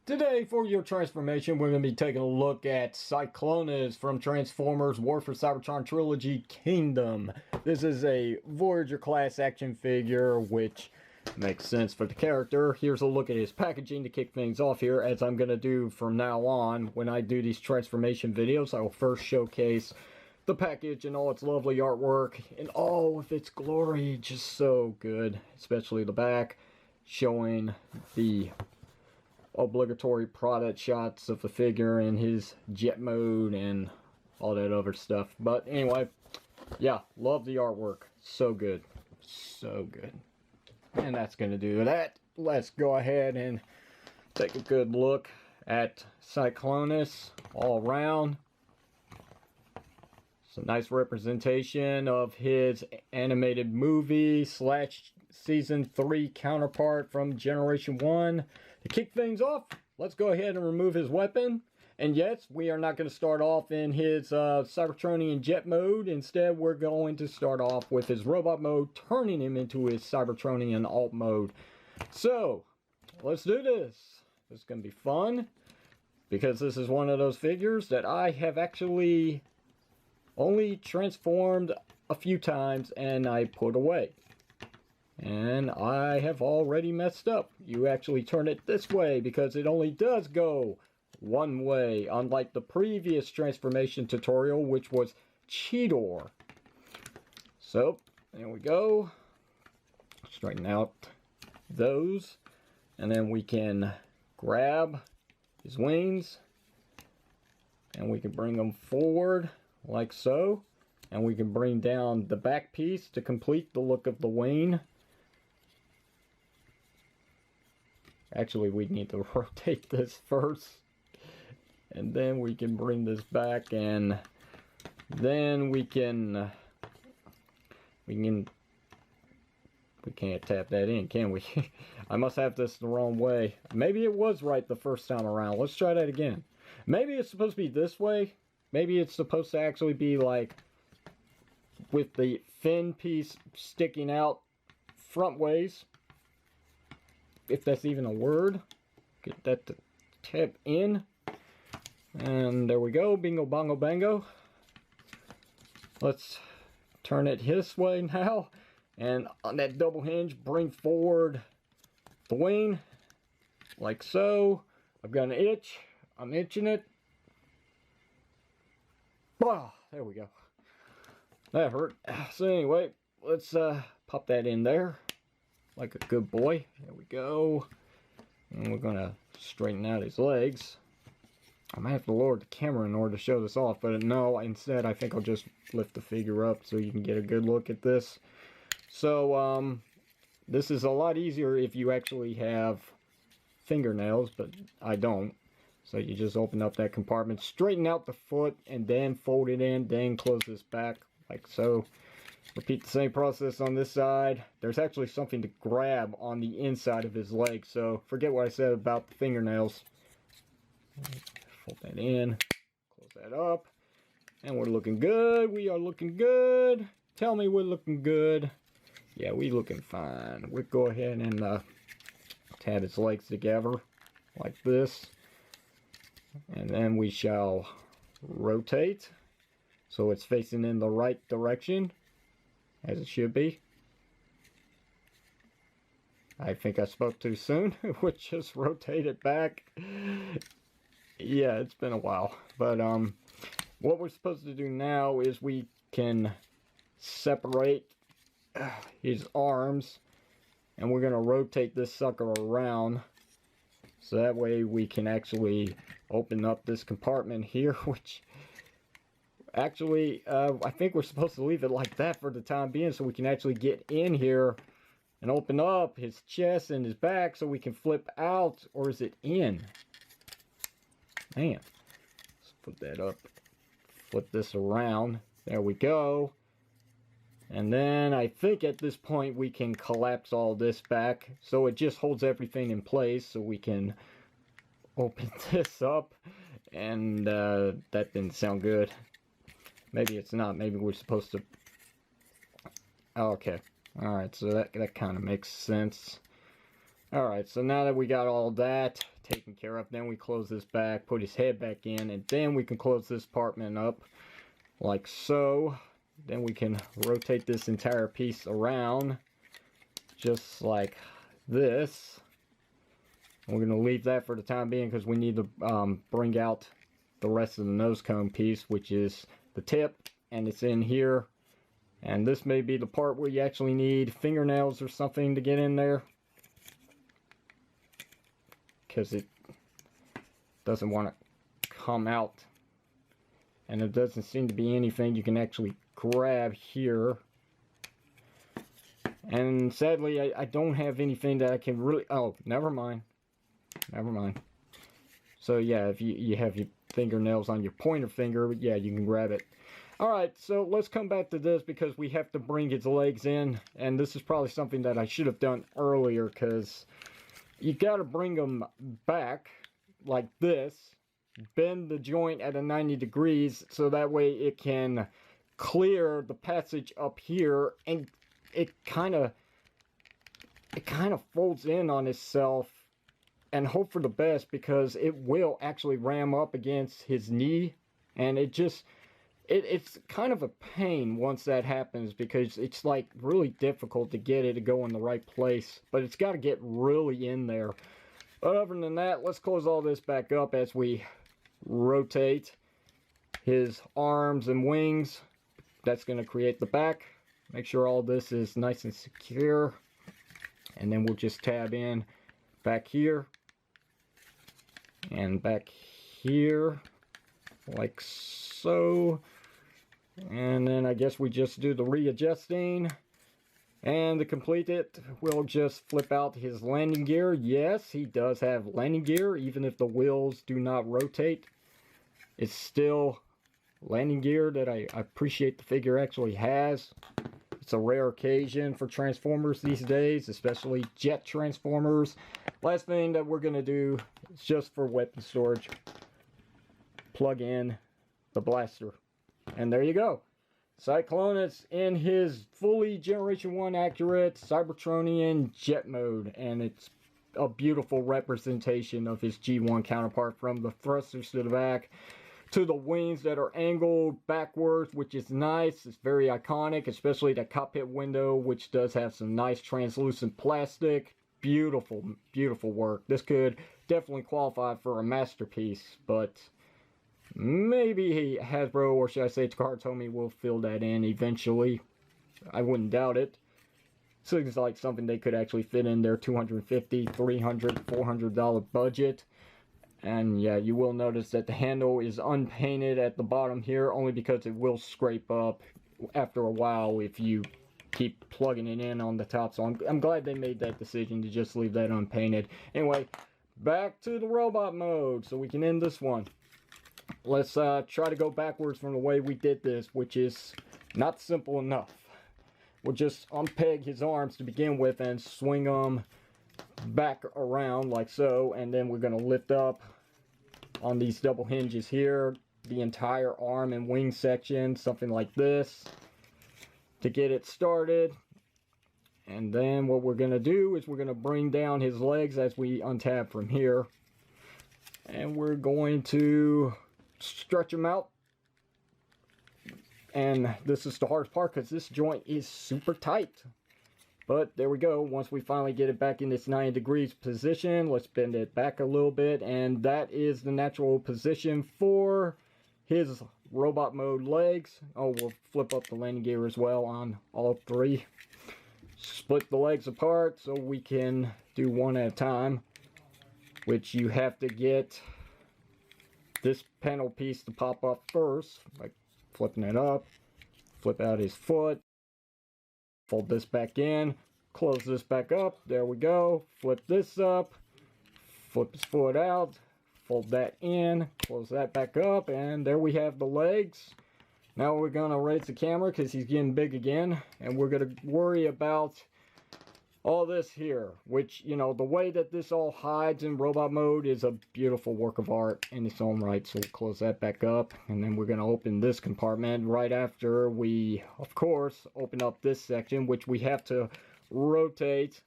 Today, for your transformation, we're going to be taking a look at CYCLONUS from Transformers War for Cybertron Trilogy Kingdom. This is a Voyager class action figure, which makes sense for the character. Here's a look at his packaging to kick things off here, as I'm going to do from now on. When I do these transformation videos, I will first showcase the package and all its lovely artwork in all of its glory. Just so good, especially the back, showing the obligatory product shots of the figure and his jet mode and all that other stuff. But anyway, yeah, love the artwork. So good. So good. And that's going to do that. Let's go ahead and take a good look at CYCLONUS all around. It's a nice representation of his animated movie / season 3 counterpart from Generation 1. To kick things off, let's go ahead and remove his weapon. And yes, we are not going to start off in his Cybertronian jet mode. Instead, we're going to start off with his robot mode, turning him into his Cybertronian alt mode. So, let's do this. This is going to be fun, because this is one of those figures that I have actually only transformed a few times and I put away. And I have already messed up. You actually turn it this way because it only does go one way, unlike the previous transformation tutorial, which was Cheetor. So, there we go. Straighten out those. And then we can grab his wings. And we can bring them forward like so. And we can bring down the back piece to complete the look of the wing. Actually, we need to rotate this first. And then we can bring this back, and then we can't tap that in, can we? I must have this the wrong way. Maybe it was right the first time around. Let's try that again. Maybe it's supposed to be this way. Maybe it's supposed to actually be like with the fin piece sticking out front ways. If that's even a word. Get that to tap in. And there we go. Bingo, bongo, bango. Let's turn it this way now. And on that double hinge, bring forward the wing. Like so. I've got an itch. I'm itching it. Oh, there we go. That hurt. So anyway, let's pop that in there. Like a good boy. There we go. And we're going to straighten out his legs. I might have to lower the camera in order to show this off, but no, instead I think I'll just lift the figure up so you can get a good look at this. So, this is a lot easier if you actually have fingernails, but I don't. So you just open up that compartment, straighten out the foot, and then fold it in, then close this back, like so. Repeat the same process on this side. There's actually something to grab on the inside of his leg, so forget what I said about the fingernails. Fold that in, close that up, and we're looking good. We are looking good. Tell me we're looking good. Yeah, we looking fine. We'll go ahead and tab his legs together like this, and then we shall rotate so it's facing in the right direction, as it should be. I think I spoke too soon. We'll just rotate it back. Yeah, it's been a while. But what we're supposed to do now is we can separate his arms, and we're going to rotate this sucker around. So that way we can actually open up this compartment here, which actually, I think we're supposed to leave it like that for the time being so we can actually get in here and open up his chest and his back so we can flip out. Or is it in? Man, let's put that up. Flip this around. There we go. And then I think at this point we can collapse all this back so it just holds everything in place so we can open this up. And that didn't sound good. Maybe it's not. Maybe we're supposed to... Oh, okay. Alright, so that kind of makes sense. Alright, so now that we got all that taken care of. Then we close this back, put his head back in, and then we can close this compartment up like so. Then we can rotate this entire piece around just like this. And we're going to leave that for the time being because we need to bring out the rest of the nose cone piece, which is the tip, and it's in here. And this may be the part where you actually need fingernails or something to get in there, because it doesn't want to come out, and it doesn't seem to be anything you can actually grab here. And sadly, I don't have anything that I can really... Oh, never mind. Never mind. So yeah, if you have your fingernails on your pointer finger, yeah, you can grab it. Alright, so let's come back to this because we have to bring his legs in. And this is probably something that I should have done earlier, because you got to bring them back like this. Bend the joint at a 90 degrees so that way it can clear the passage up here, and it kind of folds in on itself. And hope for the best, because it will actually ram up against his knee, and it's kind of a pain once that happens, because it's like really difficult to get it to go in the right place, but it's got to get really in there. But other than that, let's close all this back up as we rotate his arms and wings. That's going to create the back. Make sure all this is nice and secure, and then we'll just tab in back here and back here like so. And then I guess we just do the readjusting, and to complete it we'll just flip out his landing gear. Yes, he does have landing gear, even if the wheels do not rotate. It's still landing gear that I appreciate the figure actually has. It's a rare occasion for Transformers these days, especially jet Transformers. Last thing that we're going to do is just for weapon storage. Plug in the blaster. And there you go. CYCLONUS in his fully Generation 1 accurate Cybertronian jet mode. And it's a beautiful representation of his G1 counterpart, from the thrusters to the back to the wings that are angled backwards, which is nice. It's very iconic, especially the cockpit window, which does have some nice translucent plastic. Beautiful, beautiful work. This could definitely qualify for a masterpiece, but maybe Hasbro, or should I say Takara will fill that in eventually. I wouldn't doubt it. Seems like something they could actually fit in their $250, $300, $400 budget. And yeah, you will notice that the handle is unpainted at the bottom here, only because it will scrape up after a while if you keep plugging it in on the top. So I'm glad they made that decision to just leave that unpainted. Anyway, back to the robot mode so we can end this one. Let's try to go backwards from the way we did this, which is not simple enough. We'll just unpeg his arms to begin with and swing them back around like so, and then we're going to lift up on these double hinges here the entire arm and wing section, something like this, to get it started. And then what we're going to do is we're going to bring down his legs as we untab from here, and we're going to stretch them out. And this is the hardest part, because this joint is super tight. But there we go. Once we finally get it back in this 90 degrees position, let's bend it back a little bit. And that is the natural position for his robot mode legs. Oh, we'll flip up the landing gear as well on all three. Split the legs apart so we can do one at a time, which you have to get this panel piece to pop up first, like flipping it up. Flip out his foot. Fold this back in, close this back up, there we go. Flip this up, flip his foot out, fold that in, close that back up, and there we have the legs. Now we're going to raise the camera because he's getting big again, and we're going to worry about all this here, which, you know, the way that this all hides in robot mode is a beautiful work of art in its own right. So we'll close that back up, and then we're going to open this compartment right after we, of course, open up this section, which we have to rotate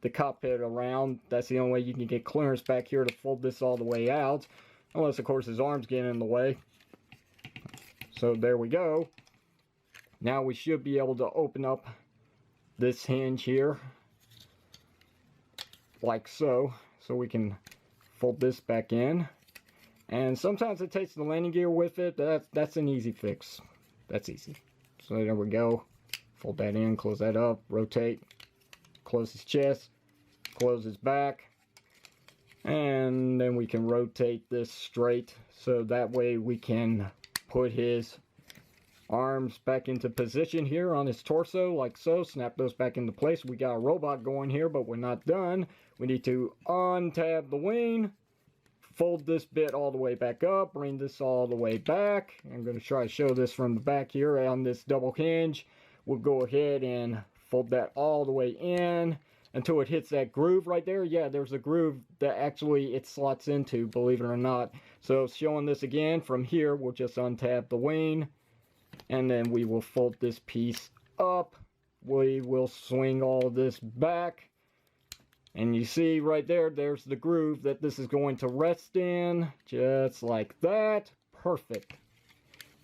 the cockpit around. That's the only way you can get clearance back here to fold this all the way out. Unless, of course, his arms get in the way. So there we go. Now we should be able to open up this hinge here. Like so. So we can fold this back in. And sometimes it takes the landing gear with it. That's an easy fix. That's easy. So there we go. Fold that in, close that up, rotate, close his chest, close his back. And then we can rotate this straight, so that way we can put his arms back into position here on his torso, like so. Snap those back into place. We got a robot going here, but we're not done. We need to untab the wing, fold this bit all the way back up, bring this all the way back. I'm going to try to show this from the back here on this double hinge. We'll go ahead and fold that all the way in until it hits that groove right there. Yeah, there's a groove that actually it slots into, believe it or not. So showing this again from here, we'll just untab the wing, and then we will fold this piece up. We will swing all this back, and you see right there, there's the groove that this is going to rest in, just like that. Perfect.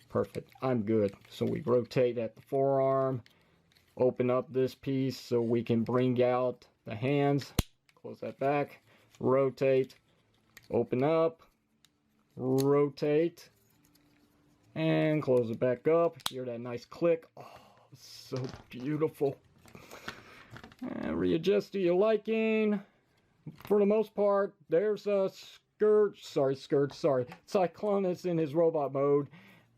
Perfect. I'm good. So we rotate at the forearm, open up this piece so we can bring out the hands, close that back, rotate, open up, rotate, and close it back up. Hear that nice click. Oh, so beautiful. And readjust to your liking. For the most part, there's a CYCLONUS in his robot mode.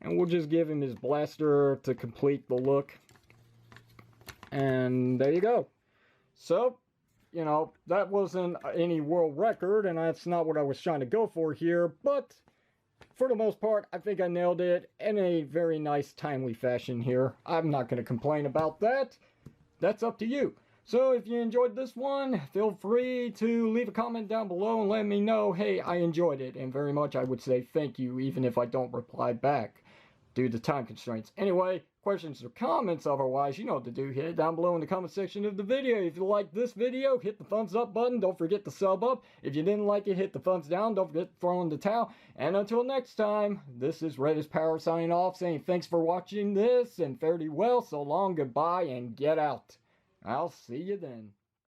And we'll just give him his blaster to complete the look. And there you go. So, you know, that wasn't any world record, and that's not what I was trying to go for here. But for the most part, I think I nailed it in a very nice, timely fashion here. I'm not going to complain about that. That's up to you. So if you enjoyed this one, feel free to leave a comment down below and let me know, hey, I enjoyed it. And very much I would say thank you, even if I don't reply back due to time constraints. Anyway, questions or comments otherwise, you know what to do. Hit it down below in the comment section of the video. If you like this video, hit the thumbs up button. Don't forget to sub up. If you didn't like it, hit the thumbs down. Don't forget to throw in the towel. And until next time, this is Red Power signing off, saying thanks for watching this and fare thee well. So long, goodbye, and get out. I'll see you then.